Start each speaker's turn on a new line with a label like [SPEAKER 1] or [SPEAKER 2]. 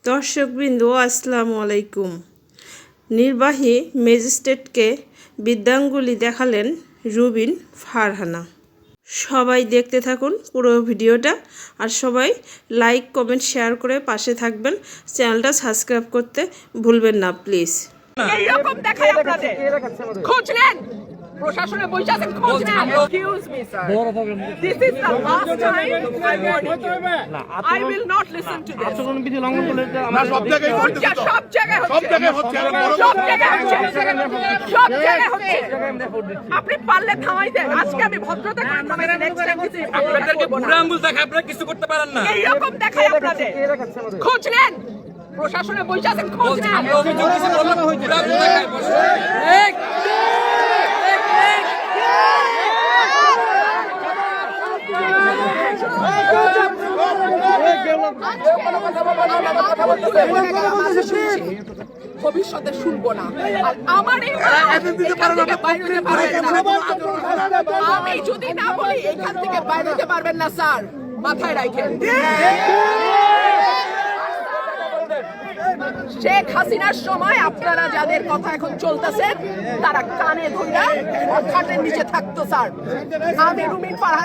[SPEAKER 1] দর্শকবৃন্দু আসসালামু আলাইকুম। নির্বাহী ম্যাজিস্ট্রেটকে বিদ্যাঙ্গুলি দেখালেন রুবিন ফারহানা। সবাই দেখতে থাকুন পুরো ভিডিওটা, আর সবাই লাইক কমেন্ট শেয়ার করে পাশে থাকবেন। চ্যানেলটা সাবস্ক্রাইব করতে ভুলবেন না প্লিজ।
[SPEAKER 2] এইরকম দেখায় আপনাদের খোঁজ নেন, প্রশাসনে বসে আছেন, খোঁজ নেন। Excuse me sir, this is the last time I warn you. I will not listen to this.
[SPEAKER 3] আচরণ বিধি লঙ্ঘন করলে
[SPEAKER 2] আমরা সব জায়গায় হচ্ছে, সব জায়গায় হচ্ছে, সব জায়গায় হচ্ছে। আপনি পারলে থামাই দেন। আজকে আমি ভদ্রতা করে থামাই দেন। নেক্সট টাইম কিছু
[SPEAKER 4] আপনাদেরকে বুড়া আঙ্গুল দেখায় আপনারা কিছু করতে পারেন না।
[SPEAKER 2] এইরকম দেখায় আপনাদের খোঁজ নেন, প্রশাসনে বসে আছেন, খোঁজ নেন।
[SPEAKER 4] আমরা অভিযোগ কিছু বললাম, বুড়া আঙ্গুল দেখায় বসে।
[SPEAKER 2] ভবিষ্যতে শুনবো না। আর আমার আমি যদি না বলি এখান থেকে বাইরে যেতে পারবেন না স্যার, মাথায় রাখেন। শেখ হাসিনার সময় আপনারা যাদের কথা এখন চলতেছে তারা কানে ধরে খাটের নিচে থাকতো স্যার। আমি রুমিন ফারহানা।